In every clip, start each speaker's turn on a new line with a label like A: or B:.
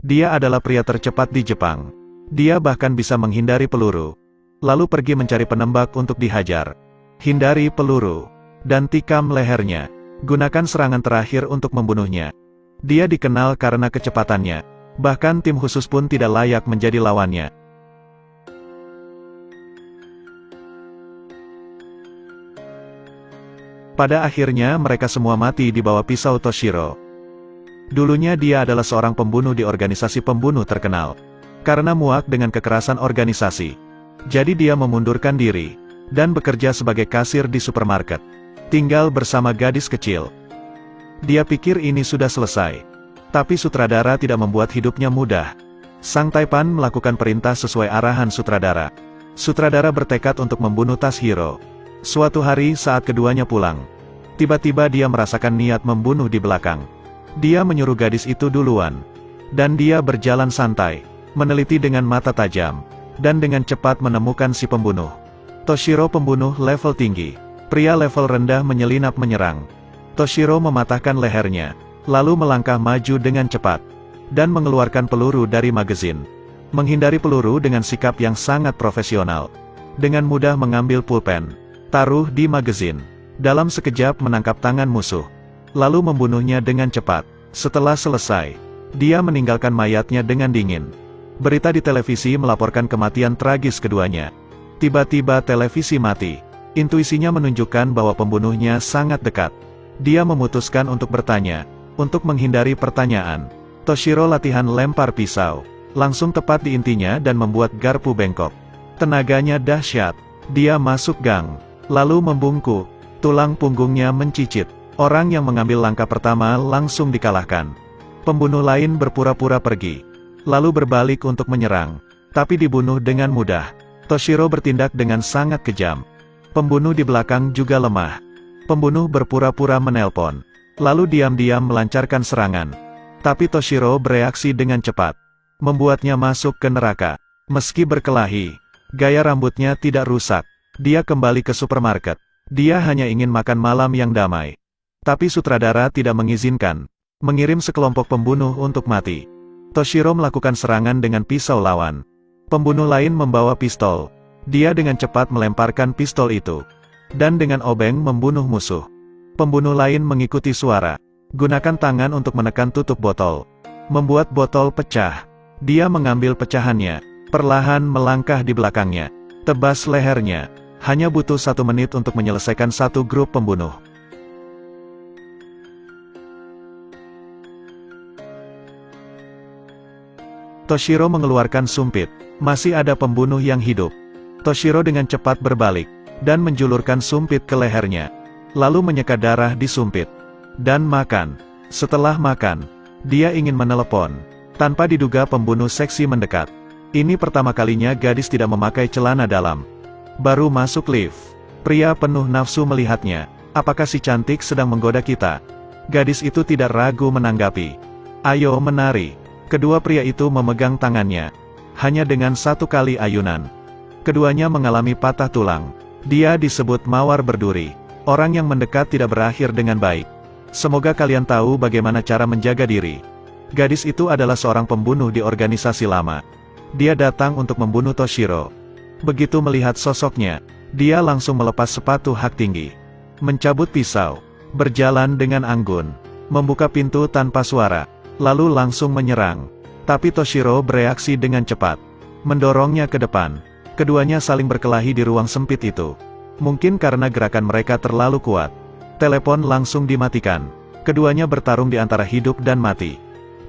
A: Dia adalah pria tercepat di Jepang. Dia bahkan bisa menghindari peluru. Lalu pergi mencari penembak untuk dihajar. Hindari peluru. Dan tikam lehernya. Gunakan serangan terakhir untuk membunuhnya. Dia dikenal karena kecepatannya. Bahkan tim khusus pun tidak layak menjadi lawannya. Pada akhirnya mereka semua mati di bawah pisau Toshiro. Dulunya dia adalah seorang pembunuh di organisasi pembunuh terkenal. Karena muak dengan kekerasan organisasi. Jadi dia memundurkan diri. Dan bekerja sebagai kasir di supermarket. Tinggal bersama gadis kecil. Dia pikir ini sudah selesai. Tapi sutradara tidak membuat hidupnya mudah. Sang Taipan melakukan perintah sesuai arahan sutradara. Sutradara bertekad untuk membunuh Toshiro. Suatu hari saat keduanya pulang. Tiba-tiba dia merasakan niat membunuh di belakang. Dia menyuruh gadis itu duluan. Dan dia berjalan santai. Meneliti dengan mata tajam. Dan dengan cepat menemukan si pembunuh. Toshiro pembunuh level tinggi. Pria level rendah menyelinap menyerang. Toshiro mematahkan lehernya. Lalu melangkah maju dengan cepat. Dan mengeluarkan peluru dari magazin. Menghindari peluru dengan sikap yang sangat profesional. Dengan mudah mengambil pulpen. Taruh di magazin. Dalam sekejap menangkap tangan musuh. Lalu membunuhnya dengan cepat. Setelah selesai, dia meninggalkan mayatnya dengan dingin. Berita di televisi melaporkan kematian tragis keduanya. Tiba-tiba televisi mati. Intuisinya menunjukkan bahwa pembunuhnya sangat dekat. Dia memutuskan untuk bertanya. Untuk menghindari pertanyaan, Toshiro latihan lempar pisau. Langsung tepat di intinya dan membuat garpu bengkok. Tenaganya dahsyat. Dia masuk gang. Lalu membungkuk. Tulang punggungnya mencicit. Orang yang mengambil langkah pertama langsung dikalahkan. Pembunuh lain berpura-pura pergi. Lalu berbalik untuk menyerang. Tapi dibunuh dengan mudah. Toshiro bertindak dengan sangat kejam. Pembunuh di belakang juga lemah. Pembunuh berpura-pura menelpon. Lalu diam-diam melancarkan serangan. Tapi Toshiro bereaksi dengan cepat. Membuatnya masuk ke neraka. Meski berkelahi, gaya rambutnya tidak rusak. Dia kembali ke supermarket. Dia hanya ingin makan malam yang damai. Tapi sutradara tidak mengizinkan. Mengirim sekelompok pembunuh untuk mati. Toshiro melakukan serangan dengan pisau lawan. Pembunuh lain membawa pistol. Dia dengan cepat melemparkan pistol itu. Dan dengan obeng membunuh musuh. Pembunuh lain mengikuti suara. Gunakan tangan untuk menekan tutup botol. Membuat botol pecah. Dia mengambil pecahannya. Perlahan melangkah di belakangnya. Tebas lehernya. Hanya butuh 1 menit untuk menyelesaikan satu grup pembunuh. Toshiro mengeluarkan sumpit. Masih ada pembunuh yang hidup. Toshiro dengan cepat berbalik. Dan menjulurkan sumpit ke lehernya. Lalu menyeka darah di sumpit. Dan makan. Setelah makan, dia ingin menelepon. Tanpa diduga pembunuh seksi mendekat. Ini pertama kalinya gadis tidak memakai celana dalam. Baru masuk lift. Pria penuh nafsu melihatnya. Apakah si cantik sedang menggoda kita? Gadis itu tidak ragu menanggapi. Ayo menari. Kedua pria itu memegang tangannya. Hanya dengan 1 kali ayunan. Keduanya mengalami patah tulang. Dia disebut mawar berduri. Orang yang mendekat tidak berakhir dengan baik. Semoga kalian tahu bagaimana cara menjaga diri. Gadis itu adalah seorang pembunuh di organisasi lama. Dia datang untuk membunuh Toshiro. Begitu melihat sosoknya, dia langsung melepas sepatu hak tinggi. Mencabut pisau. Berjalan dengan anggun. Membuka pintu tanpa suara. Lalu langsung menyerang. Tapi Toshiro bereaksi dengan cepat. Mendorongnya ke depan. Keduanya saling berkelahi di ruang sempit itu. Mungkin karena gerakan mereka terlalu kuat. Telepon langsung dimatikan. Keduanya bertarung di antara hidup dan mati.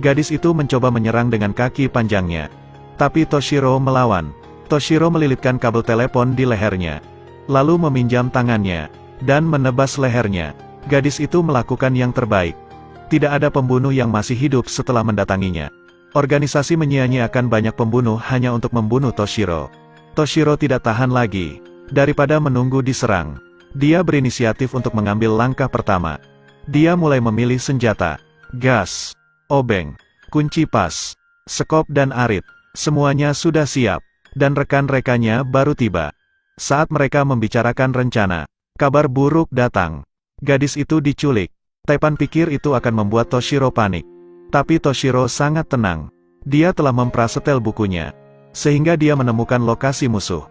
A: Gadis itu mencoba menyerang dengan kaki panjangnya. Tapi Toshiro melawan. Toshiro melilitkan kabel telepon di lehernya. Lalu meminjam tangannya. Dan menebas lehernya. Gadis itu melakukan yang terbaik. Tidak ada pembunuh yang masih hidup setelah mendatanginya. Organisasi menyia-nyiakan banyak pembunuh hanya untuk membunuh Toshiro. Toshiro tidak tahan lagi. Daripada menunggu diserang. Dia berinisiatif untuk mengambil langkah pertama. Dia mulai memilih senjata. Gas. Obeng. Kunci pas. Sekop dan arit. Semuanya sudah siap. Dan rekan-rekannya baru tiba. Saat mereka membicarakan rencana, kabar buruk datang. Gadis itu diculik. Taipan pikir itu akan membuat Toshiro panik. Tapi Toshiro sangat tenang. Dia telah memprasetel bukunya, sehingga dia menemukan lokasi musuh.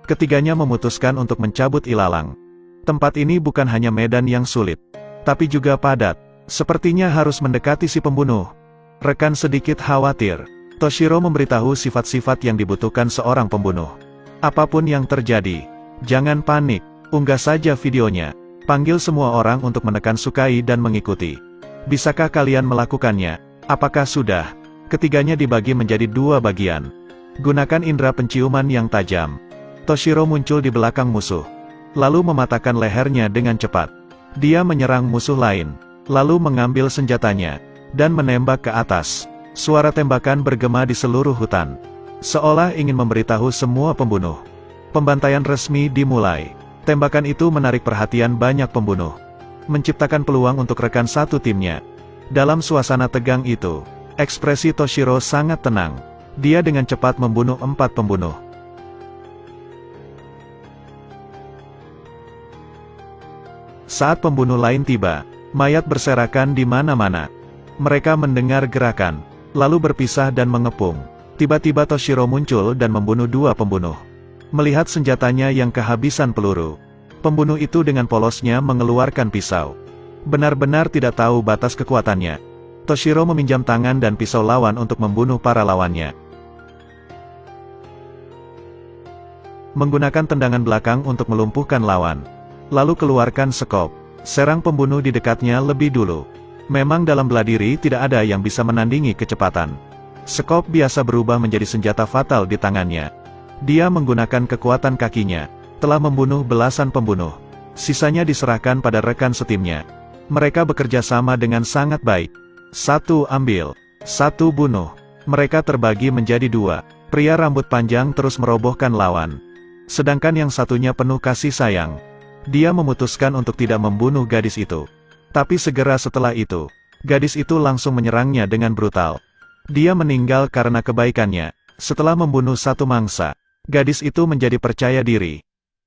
A: Ketiganya memutuskan untuk mencabut ilalang. Tempat ini bukan hanya medan yang sulit, tapi juga padat. Sepertinya harus mendekati si pembunuh. Rekan sedikit khawatir. Toshiro memberitahu sifat-sifat yang dibutuhkan seorang pembunuh. Apapun yang terjadi, jangan panik, unggah saja videonya. Panggil semua orang untuk menekan sukai dan mengikuti. Bisakah kalian melakukannya? Apakah sudah? Ketiganya dibagi menjadi dua bagian. Gunakan indera penciuman yang tajam. Toshiro muncul di belakang musuh, lalu mematahkan lehernya dengan cepat. Dia menyerang musuh lain, lalu mengambil senjatanya, dan menembak ke atas. Suara tembakan bergema di seluruh hutan, seolah ingin memberitahu semua pembunuh. Pembantaian resmi dimulai. Tembakan itu menarik perhatian banyak pembunuh, menciptakan peluang untuk rekan satu timnya. Dalam suasana tegang itu, ekspresi Toshiro sangat tenang. Dia dengan cepat membunuh 4 pembunuh. Saat pembunuh lain tiba, mayat berserakan di mana-mana. Mereka mendengar gerakan, lalu berpisah dan mengepung. Tiba-tiba Toshiro muncul dan membunuh 2 pembunuh. Melihat senjatanya yang kehabisan peluru, pembunuh itu dengan polosnya mengeluarkan pisau. Benar-benar tidak tahu batas kekuatannya. Toshiro meminjam tangan dan pisau lawan untuk membunuh para lawannya. Menggunakan tendangan belakang untuk melumpuhkan lawan. Lalu keluarkan sekop. Serang pembunuh di dekatnya lebih dulu. Memang dalam bela diri tidak ada yang bisa menandingi kecepatan. Sekop biasa berubah menjadi senjata fatal di tangannya. Dia menggunakan kekuatan kakinya, telah membunuh belasan pembunuh. Sisanya diserahkan pada rekan setimnya. Mereka bekerja sama dengan sangat baik. 1 ambil, 1 bunuh. Mereka terbagi menjadi 2. Pria rambut panjang terus merobohkan lawan, sedangkan yang satunya penuh kasih sayang. Dia memutuskan untuk tidak membunuh gadis itu. Tapi segera setelah itu, gadis itu langsung menyerangnya dengan brutal. Dia meninggal karena kebaikannya. Setelah membunuh 1 mangsa, gadis itu menjadi percaya diri.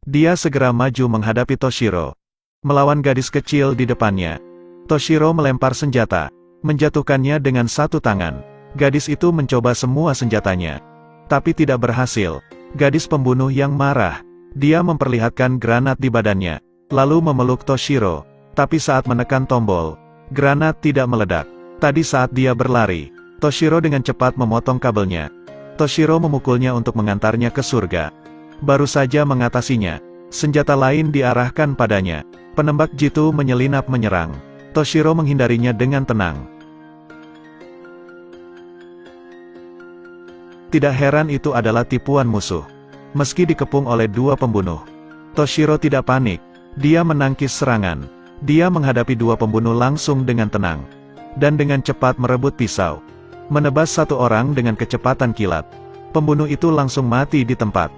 A: Dia segera maju menghadapi Toshiro, melawan gadis kecil di depannya. Toshiro melempar senjata, menjatuhkannya dengan 1 tangan. Gadis itu mencoba semua senjatanya, tapi tidak berhasil. Gadis pembunuh yang marah. Dia memperlihatkan granat di badannya, lalu memeluk Toshiro. Tapi saat menekan tombol, granat tidak meledak. Tadi saat dia berlari, Toshiro dengan cepat memotong kabelnya. Toshiro memukulnya untuk mengantarnya ke surga. Baru saja mengatasinya, senjata lain diarahkan padanya. Penembak jitu menyelinap menyerang. Toshiro menghindarinya dengan tenang. Tidak heran itu adalah tipuan musuh. Meski dikepung oleh 2 pembunuh, Toshiro tidak panik. Dia menangkis serangan. Dia menghadapi 2 pembunuh langsung dengan tenang, dan dengan cepat merebut pisau, menebas 1 orang dengan kecepatan kilat. Pembunuh itu langsung mati di tempat.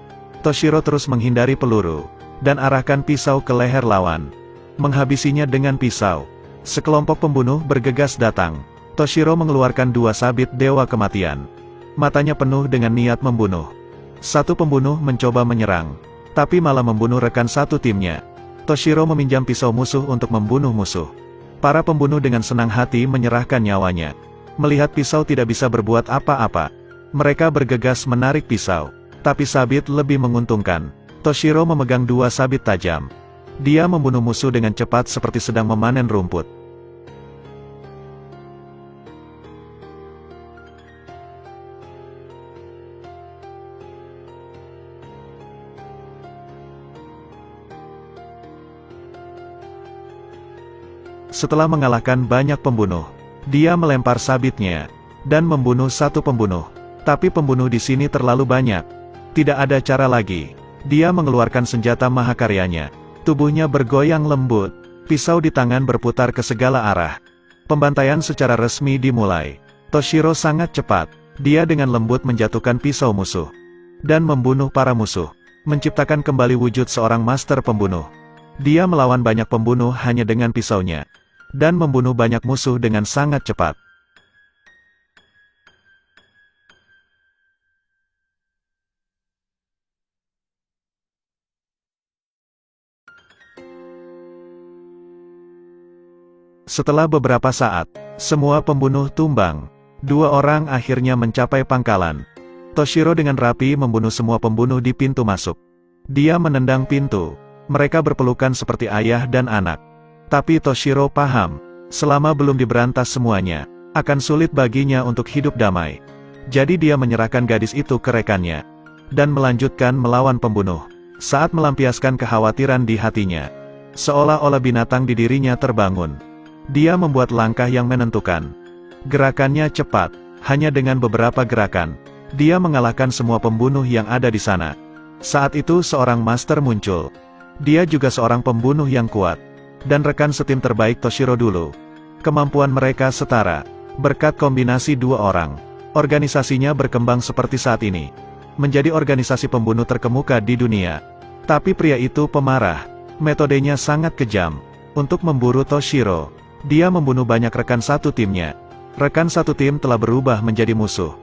A: Toshiro terus menghindari peluru, dan arahkan pisau ke leher lawan, menghabisinya dengan pisau. Sekelompok pembunuh bergegas datang. Toshiro mengeluarkan 2 sabit dewa kematian. Matanya penuh dengan niat membunuh. 1 pembunuh mencoba menyerang, tapi malah membunuh rekan satu timnya. Toshiro meminjam pisau musuh untuk membunuh musuh. Para pembunuh dengan senang hati menyerahkan nyawanya. Melihat pisau tidak bisa berbuat apa-apa, mereka bergegas menarik pisau. Tapi sabit lebih menguntungkan. Toshiro memegang 2 sabit tajam. Dia membunuh musuh dengan cepat seperti sedang memanen rumput. Setelah mengalahkan banyak pembunuh, dia melempar sabitnya, dan membunuh 1 pembunuh. Tapi pembunuh di sini terlalu banyak. Tidak ada cara lagi. Dia mengeluarkan senjata mahakaryanya. Tubuhnya bergoyang lembut. Pisau di tangan berputar ke segala arah. Pembantaian secara resmi dimulai. Toshiro sangat cepat. Dia dengan lembut menjatuhkan pisau musuh, dan membunuh para musuh. Menciptakan kembali wujud seorang master pembunuh. Dia melawan banyak pembunuh hanya dengan pisaunya, dan membunuh banyak musuh dengan sangat cepat. Setelah beberapa saat, semua pembunuh tumbang. Dua orang akhirnya mencapai pangkalan. Toshiro dengan rapi membunuh semua pembunuh di pintu masuk. Dia menendang pintu. Mereka berpelukan seperti ayah dan anak. Tapi Toshiro paham, selama belum diberantas semuanya, akan sulit baginya untuk hidup damai. Jadi dia menyerahkan gadis itu ke rekannya, dan melanjutkan melawan pembunuh. Saat melampiaskan kekhawatiran di hatinya, seolah-olah binatang di dirinya terbangun. Dia membuat langkah yang menentukan. Gerakannya cepat, hanya dengan beberapa gerakan, dia mengalahkan semua pembunuh yang ada di sana. Saat itu seorang master muncul. Dia juga seorang pembunuh yang kuat, dan rekan setim terbaik Toshiro dulu. Kemampuan mereka setara. Berkat kombinasi dua orang, organisasinya berkembang seperti saat ini. Menjadi organisasi pembunuh terkemuka di dunia. Tapi pria itu pemarah. Metodenya sangat kejam. Untuk memburu Toshiro, dia membunuh banyak rekan satu timnya. Rekan satu tim telah berubah menjadi musuh.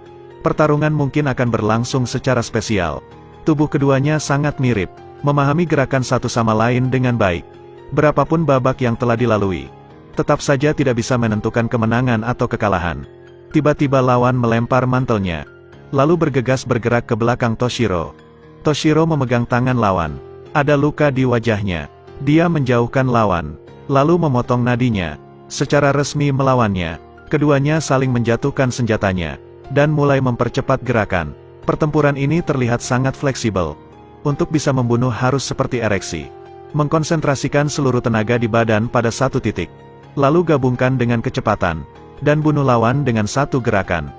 A: Pertarungan mungkin akan berlangsung secara spesial. Tubuh keduanya sangat mirip, memahami gerakan satu sama lain dengan baik. Berapapun babak yang telah dilalui, tetap saja tidak bisa menentukan kemenangan atau kekalahan. Tiba-tiba lawan melempar mantelnya, lalu bergegas bergerak ke belakang Toshiro. Toshiro memegang tangan lawan. Ada luka di wajahnya. Dia menjauhkan lawan, lalu memotong nadinya. Secara resmi melawannya. Keduanya saling menjatuhkan senjatanya, dan mulai mempercepat gerakan. Pertempuran ini terlihat sangat fleksibel. Untuk bisa membunuh harus seperti ereksi. Mengkonsentrasikan seluruh tenaga di badan pada satu titik. Lalu gabungkan dengan kecepatan, dan bunuh lawan dengan satu gerakan.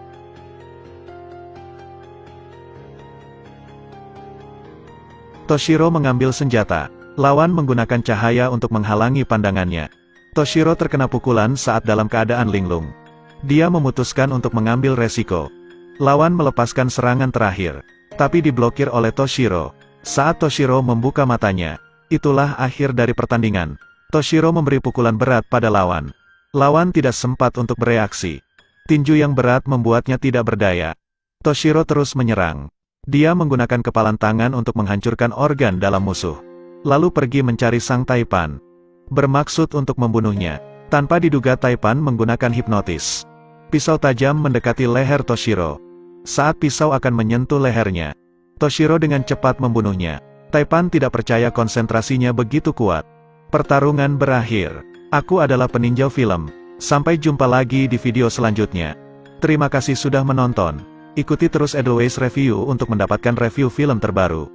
A: Toshiro mengambil senjata. Lawan menggunakan cahaya untuk menghalangi pandangannya. Toshiro terkena pukulan saat dalam keadaan linglung. Dia memutuskan untuk mengambil resiko. Lawan melepaskan serangan terakhir, tapi diblokir oleh Toshiro. Saat Toshiro membuka matanya, itulah akhir dari pertandingan. Toshiro memberi pukulan berat pada lawan. Lawan tidak sempat untuk bereaksi. Tinju yang berat membuatnya tidak berdaya. Toshiro terus menyerang. Dia menggunakan kepalan tangan untuk menghancurkan organ dalam musuh. Lalu pergi mencari sang Taipan. Bermaksud untuk membunuhnya. Tanpa diduga Taipan menggunakan hipnotis. Pisau tajam mendekati leher Toshiro. Saat pisau akan menyentuh lehernya, Toshiro dengan cepat membunuhnya. Taipan tidak percaya konsentrasinya begitu kuat. Pertarungan berakhir. Aku adalah peninjau film. Sampai jumpa lagi di video selanjutnya. Terima kasih sudah menonton. Ikuti terus Edelweiss Review untuk mendapatkan review film terbaru.